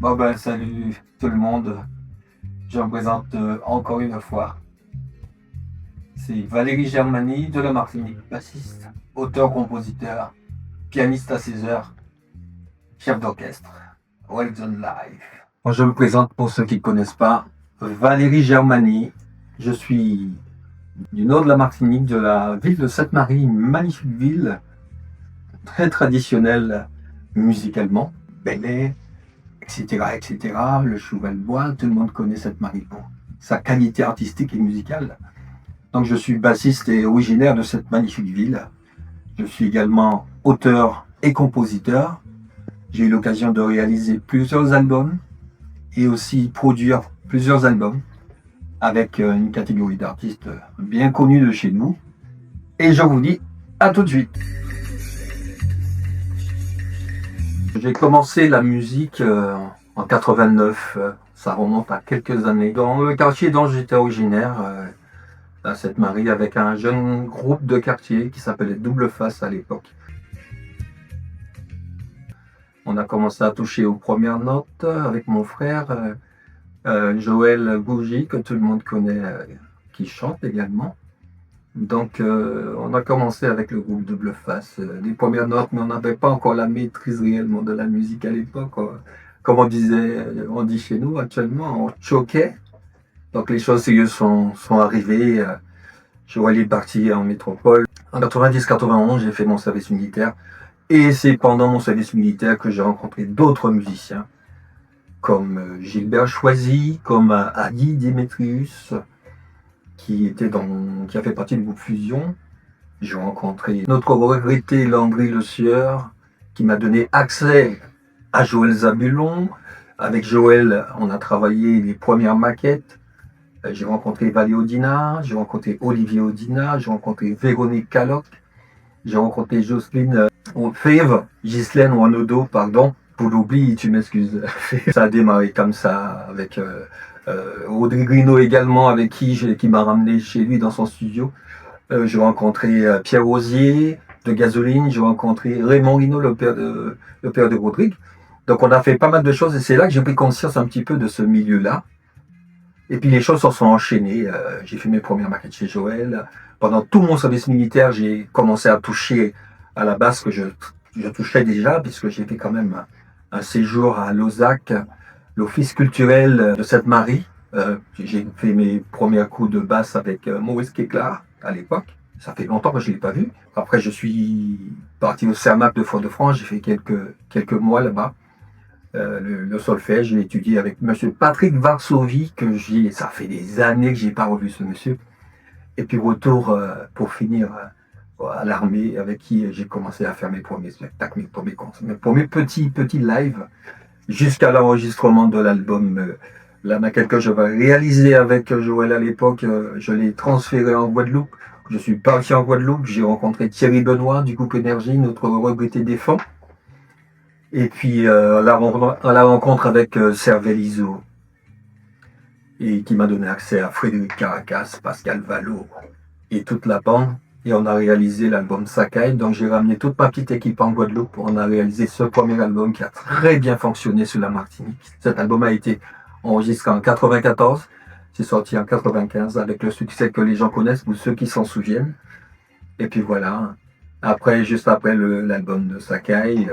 Bon ben salut tout le monde, je me présente encore une fois. C'est Valérie Germani de la Martinique, bassiste, auteur, compositeur, pianiste à 16 heures, chef d'orchestre, Well Done Live. Bon, je me présente pour ceux qui ne connaissent pas, Valérie Germani, je suis du nord de la Martinique, de la ville de Sainte-Marie, une magnifique ville, très traditionnelle musicalement, bel air, etc., etc. Le Cheval-Bois, tout le monde connaît cette Marie pour sa qualité artistique et musicale. Donc je suis bassiste et originaire de cette magnifique ville. Je suis également auteur et compositeur. J'ai eu l'occasion de réaliser plusieurs albums et aussi produire plusieurs albums avec une catégorie d'artistes bien connus de chez nous. Et je vous dis à tout de suite. J'ai commencé la musique en 89, ça remonte à quelques années, dans le quartier dont j'étais originaire, à Sainte-Marie, avec un jeune groupe de quartier qui s'appelait Double Face à l'époque. On a commencé à toucher aux premières notes avec mon frère, Joël Gougy, que tout le monde connaît, qui chante également. Donc on a commencé avec le groupe Double Face, les premières notes, mais on n'avait pas encore la maîtrise réellement de la musique à l'époque. Comme on dit chez nous actuellement, on choquait. Donc les choses sérieuses sont arrivées. Joël est parti en métropole. En 90-91, j'ai fait mon service militaire. Et c'est pendant mon service militaire que j'ai rencontré d'autres musiciens, comme Gilbert Choisy, comme Adi Demetrius, qui a fait partie du groupe Fusion. J'ai rencontré notre regretté Landry Le Sieur, qui m'a donné accès à Joël Zabulon. Avec Joël, on a travaillé les premières maquettes. J'ai rencontré Valérie Odina, j'ai rencontré Olivier Odina, j'ai rencontré Véronique Caloc, j'ai rencontré Jocelyne Fèvre, Ghislaine Wanodo, pardon, pour l'oubli, tu m'excuses. Ça a démarré comme ça avec Rodrigo également, avec qui m'a ramené chez lui dans son studio. J'ai rencontré Pierre Rosier de Gasoline, j'ai rencontré Raymond Rino, le père de Rodrigue. Donc on a fait pas mal de choses et c'est là que j'ai pris conscience un petit peu de ce milieu-là. Et puis les choses se sont enchaînées. J'ai fait mes premières maquettes chez Joël. Pendant tout mon service militaire, j'ai commencé à toucher à la basse que je touchais déjà, puisque j'ai fait quand même un séjour à Lausac, l'office culturel de Sainte-Marie. J'ai fait mes premiers coups de basse avec Maurice Kéclar à l'époque. Ça fait longtemps que je ne l'ai pas vu. Après, je suis parti au CERMAC de Fort-de-France. J'ai fait quelques mois là-bas. Le solfège, j'ai étudié avec monsieur Patrick Varsovie, ça fait des années que j'ai pas revu ce monsieur. Et puis retour pour finir à l'armée, avec qui j'ai commencé à faire mes premiers spectacles, mes premiers petits lives, jusqu'à l'enregistrement de l'album. La maquette que je vais réaliser avec Joël à l'époque, je l'ai transférée en Guadeloupe. Je suis parti en Guadeloupe, j'ai rencontré Thierry Benoît du groupe Énergie, notre regretté défunt. Et puis la rencontre avec Servel Iso, et qui m'a donné accès à Frédéric Caracas, Pascal Vallot et toute la bande. Et on a réalisé l'album Sakai. Donc j'ai ramené toute ma petite équipe en Guadeloupe. On a réalisé ce premier album qui a très bien fonctionné sur la Martinique. Cet album a été enregistré en 94. C'est sorti en 95 avec le succès que les gens connaissent ou ceux qui s'en souviennent. Et puis voilà. Juste après l'album de Sakai,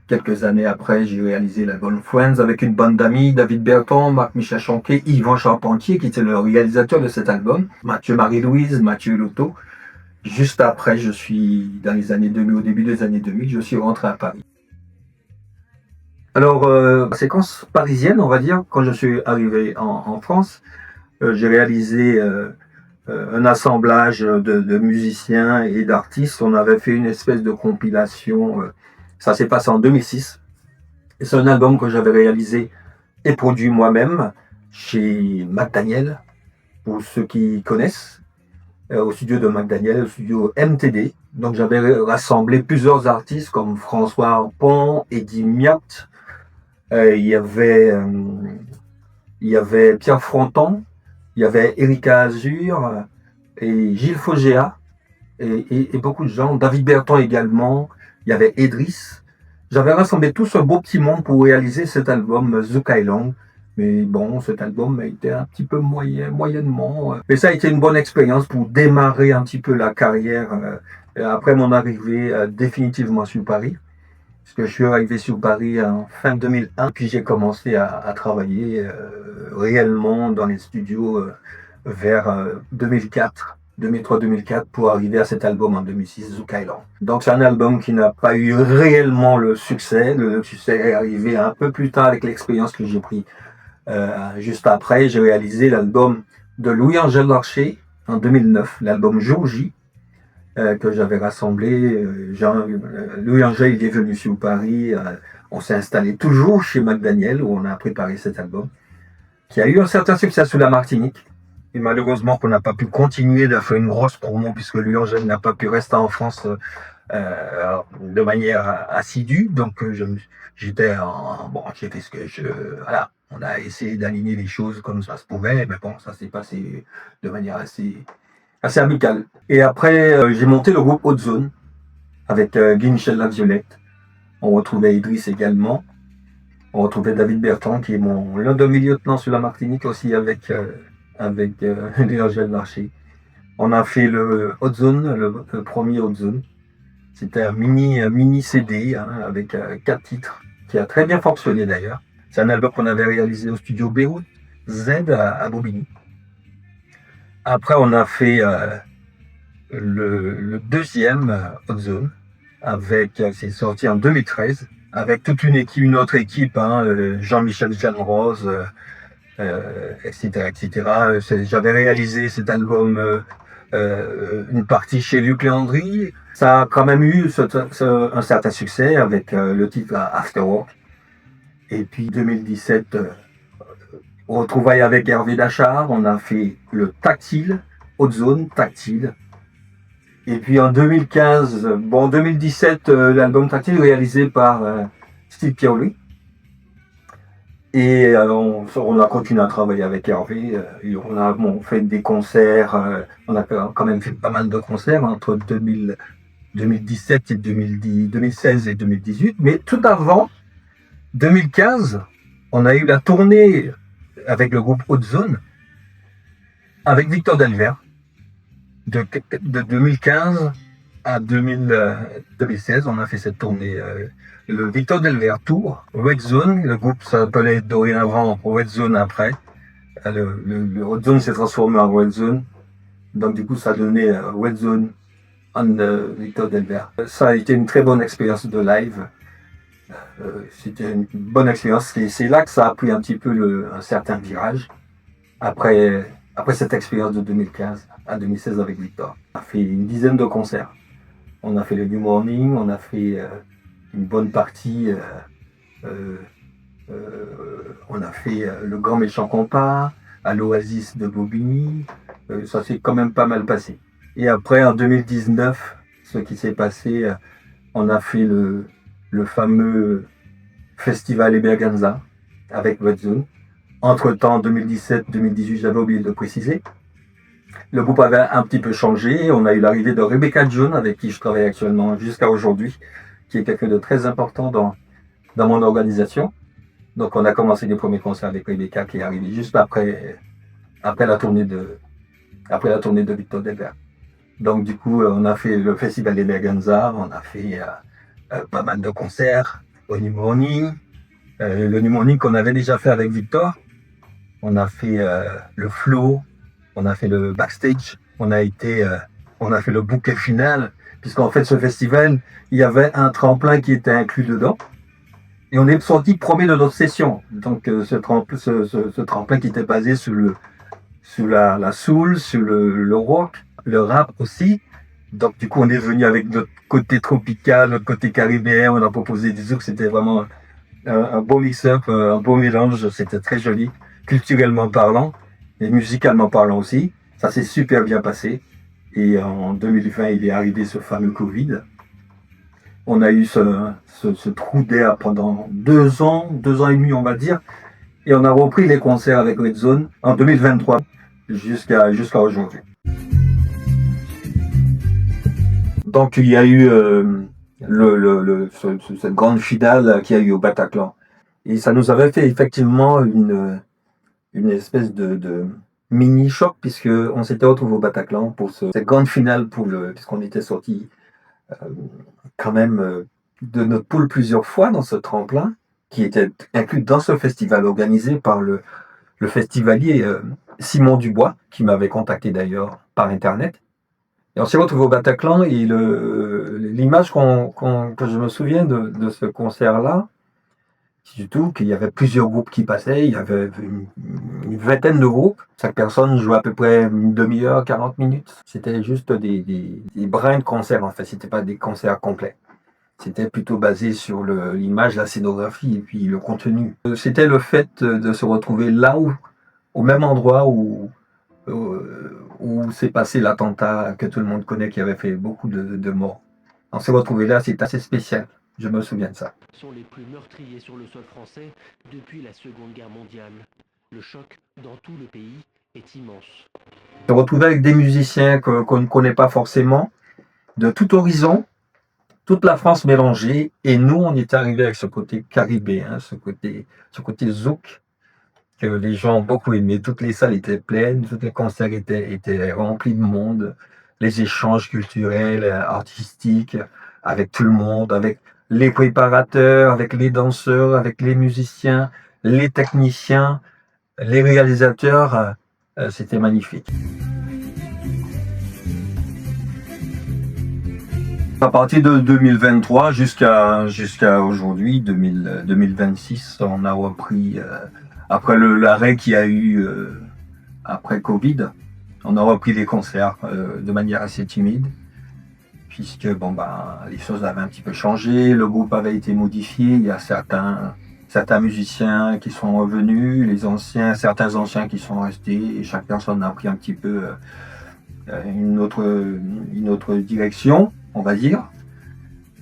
quelques années après, j'ai réalisé l'album Friends avec une bande d'amis, David Berton, Marc-Michel Chanquet, Yvan Charpentier, qui était le réalisateur de cet album, Mathieu Marie-Louise, Mathieu Lotto. Juste après, je suis dans les années 2000, au début des années 2000, je suis rentré à Paris. Alors, séquence parisienne, on va dire, quand je suis arrivé en France, j'ai réalisé un assemblage de musiciens et d'artistes. On avait fait une espèce de compilation. Ça s'est passé en 2006. Et c'est un album que j'avais réalisé et produit moi-même chez McDaniel, pour ceux qui connaissent, au studio de McDaniel, au studio MTD. Donc j'avais rassemblé plusieurs artistes comme François Harpon, Eddie Miat, il y avait Pierre Fronton, il y avait Erika Azur et Gilles Fogéa et beaucoup de gens, David Berton également, il y avait Edris. J'avais rassemblé tout ce beau petit monde pour réaliser cet album Zukailong. Mais bon, cet album a été un petit peu moyennement. Mais ça a été une bonne expérience pour démarrer un petit peu la carrière après mon arrivée définitivement sur Paris. Parce que je suis arrivé sur Paris en fin 2001, puis j'ai commencé à travailler réellement dans les studios vers 2004. 2003-2004 pour arriver à cet album en 2006, Zukailong. Donc c'est un album qui n'a pas eu réellement le succès. Le succès est arrivé un peu plus tard avec l'expérience que j'ai pris. Juste après, j'ai réalisé l'album de Louis-Angèle Larcher en 2009, l'album Jour J, que j'avais rassemblé. Louis-Angèle il est venu sur Paris. On s'est installé toujours chez McDaniel où on a préparé cet album, qui a eu un certain succès sur la Martinique. Et malheureusement qu'on n'a pas pu continuer de faire une grosse promo puisque Louis-Angèle n'a pas pu rester en France de manière assidue. Donc j'ai fait ce que voilà, on a essayé d'aligner les choses comme ça se pouvait, mais bon, ça s'est passé de manière assez amicale. Et après, j'ai monté le groupe Haute Zone avec Guy Michel Laviolette. On retrouvait Idriss également. On retrouvait David Bertrand qui est l'un de mes lieutenants sur la Martinique aussi avec Louis-Angèle Larcher. On a fait le Haute Zone, le premier Haute Zone. C'était un mini CD avec 4 titres qui a très bien fonctionné d'ailleurs. C'est un album qu'on avait réalisé au studio Beyrouth Z à Bobigny. Après, on a fait le deuxième Haute Zone c'est sorti en 2013 avec toute une autre équipe, Jean-Michel Jeanne-Rose, etc., etc. J'avais réalisé cet album une partie chez Luc Léandry. Ça a quand même eu un certain succès avec le titre After Work. Et puis 2017, retrouvailles avec Hervé Dachard, on a fait le Tactile, Haute Zone, Tactile. Et puis en 2017, l'album Tactile réalisé par Steve Pierre-Louis. Et on a continué à travailler avec Hervé. On a fait des concerts. On a quand même fait pas mal de concerts entre 2017 et 2016 et 2018. Mais tout avant, 2015, on a eu la tournée avec le groupe Haute Zone, avec Victor Delvert, de 2015 à 2016, on a fait cette tournée. Le Victor Delvert Tour, Red Zone, le groupe s'appelait dorénavant Red Zone après. Le Red Zone s'est transformé en Red Zone. Donc du coup, ça donnait Red Zone en Victor Delvert. Ça a été une très bonne expérience de live. C'était une bonne expérience. Et c'est là que ça a pris un petit peu un certain virage. Après cette expérience de 2015 à 2016 avec Victor. On a fait une dizaine de concerts. On a fait le New Morning, on a fait une bonne partie. On a fait le Grand Méchant Compas, à l'Oasis de Bobigny. Ça s'est quand même pas mal passé. Et après, en 2019, ce qui s'est passé, on a fait le fameux festival Emerganza avec Red Zone. Entre-temps, en 2017-2018, j'avais oublié de le préciser. Le groupe avait un petit peu changé. On a eu l'arrivée de Rebecca John, avec qui je travaille actuellement jusqu'à aujourd'hui, qui est quelqu'un de très important dans mon organisation. Donc, on a commencé les premiers concerts avec Rebecca, qui est arrivée juste après la tournée de Victor Delvert. Donc, du coup, on a fait le festival des Berganza, on a fait pas mal de concerts au New Morning. Le New Morning qu'on avait déjà fait avec Victor. On a fait le flow, on a fait le backstage, on a fait le bouquet final, puisqu'en fait ce festival, il y avait un tremplin qui était inclus dedans. Et on est sorti premier de notre session. Donc ce tremplin qui était basé sur la soul, sur le rock, le rap aussi. Donc du coup on est venu avec notre côté tropical, notre côté caribéen, on a proposé des zouk, c'était vraiment un beau mix-up, un beau mélange, c'était très joli. Culturellement parlant et musicalement parlant aussi, ça s'est super bien passé. Et en 2020, il est arrivé ce fameux Covid. On a eu ce trou d'air pendant 2 ans et demi, on va dire. Et on a repris les concerts avec Red Zone en 2023 jusqu'à aujourd'hui. Donc il y a eu cette grande finale qu'il y a eu au Bataclan. Et ça nous avait fait effectivement une espèce de mini-choc, puisque on s'était retrouvé au Bataclan pour cette grande finale, puisqu'on était sorti euh, quand même de notre poule plusieurs fois dans ce tremplin, qui était inclus dans ce festival organisé par le festivalier Simon Dubois, qui m'avait contacté d'ailleurs par Internet. Et on s'est retrouvé au Bataclan et l'image que je me souviens de ce concert-là, c'est du tout qu'il y avait plusieurs groupes qui passaient, il y avait une vingtaine de groupes, chaque personne jouait à peu près une demi-heure, 40 minutes. C'était juste des brins de concerts en fait, c'était pas des concerts complets. C'était plutôt basé sur l'image, la scénographie et puis le contenu. C'était le fait de se retrouver là au même endroit où s'est passé l'attentat que tout le monde connaît qui avait fait beaucoup de morts. On s'est retrouvé là, c'est assez spécial. Je me souviens de ça. Sont les plus meurtriers sur le sol français depuis la Seconde Guerre mondiale. Le choc dans tout le pays est immense. Se retrouver avec des musiciens qu'on ne connaît pas forcément, de tout horizon, toute la France mélangée, et nous on est arrivé avec ce côté caribéen, ce côté zouk, que les gens ont beaucoup aimé. Toutes les salles étaient pleines, tous les concerts étaient remplis de monde, les échanges culturels, artistiques, avec tout le monde, avec les préparateurs, avec les danseurs, avec les musiciens, les techniciens, les réalisateurs, c'était magnifique. À partir de 2023 jusqu'à aujourd'hui, 2026, on a repris, après l'arrêt qu'il y a eu après Covid, on a repris les concerts de manière assez timide, puisque les choses avaient un petit peu changé, le groupe avait été modifié, il y a certains musiciens qui sont revenus, certains anciens qui sont restés, et chaque personne a pris un petit peu une autre direction, on va dire.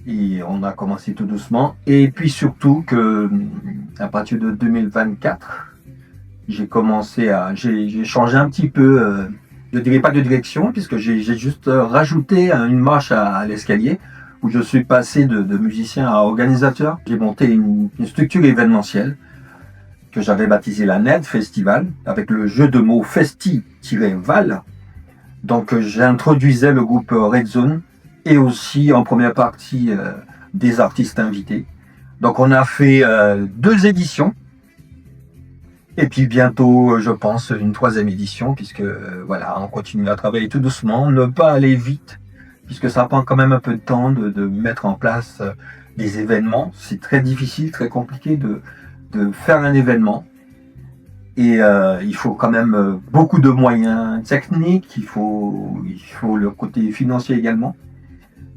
Et on a commencé tout doucement. Et puis surtout que à partir de 2024, j'ai changé un petit peu, je dirais pas de direction, puisque j'ai juste rajouté une marche à l'escalier, où je suis passé de musicien à organisateur. J'ai monté une structure événementielle que j'avais baptisée la NED Festival, avec le jeu de mots festi-val. Donc j'introduisais le groupe Red Zone, et aussi en première partie des artistes invités. Donc on a fait 2 éditions, et puis bientôt, je pense, une 3e édition, puisque voilà, on continue à travailler tout doucement, ne pas aller vite, puisque ça prend quand même un peu de temps de mettre en place des événements. C'est très difficile, très compliqué de faire un événement. Et il faut quand même beaucoup de moyens techniques, il faut le côté financier également.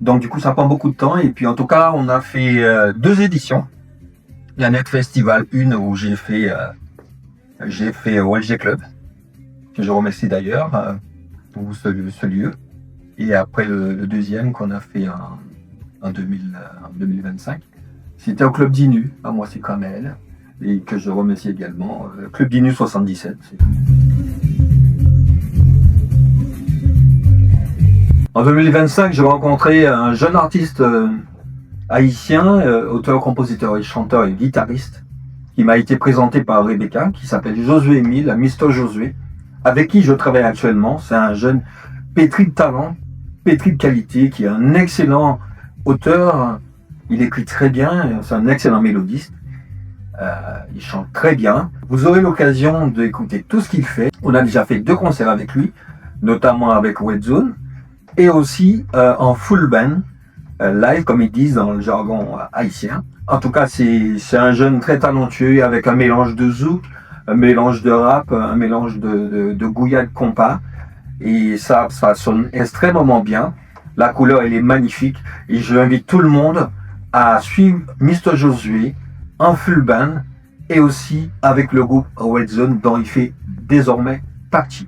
Donc du coup ça prend beaucoup de temps, et puis en tout cas on a fait 2 éditions. La Net Festival, une où j'ai fait OLG Club, que je remercie d'ailleurs pour ce lieu. Et après le deuxième qu'on a fait en 2025, c'était au Club d'Inu, à Moissy-Cramel, et que je remercie également, Club d'Inu 77. En 2025, j'ai rencontré un jeune artiste haïtien, auteur, compositeur et chanteur et guitariste, qui m'a été présenté par Rebecca, qui s'appelle Josué Emile, Mr Josué, avec qui je travaille actuellement. C'est un jeune pétri de talent, pétri de qualité, qui est un excellent auteur. Il écrit très bien, c'est un excellent mélodiste. Il chante très bien. Vous aurez l'occasion d'écouter tout ce qu'il fait. On a déjà fait 2 concerts avec lui, notamment avec Red Zone, et aussi en full band, live comme ils disent dans le jargon haïtien. En tout cas, c'est un jeune très talentueux avec un mélange de zouk, un mélange de rap, un mélange de gouilla de compas. Et ça sonne extrêmement bien. La couleur, elle est magnifique. Et je invite tout le monde à suivre Mr Josué en full band et aussi avec le groupe Red Zone dont il fait désormais partie.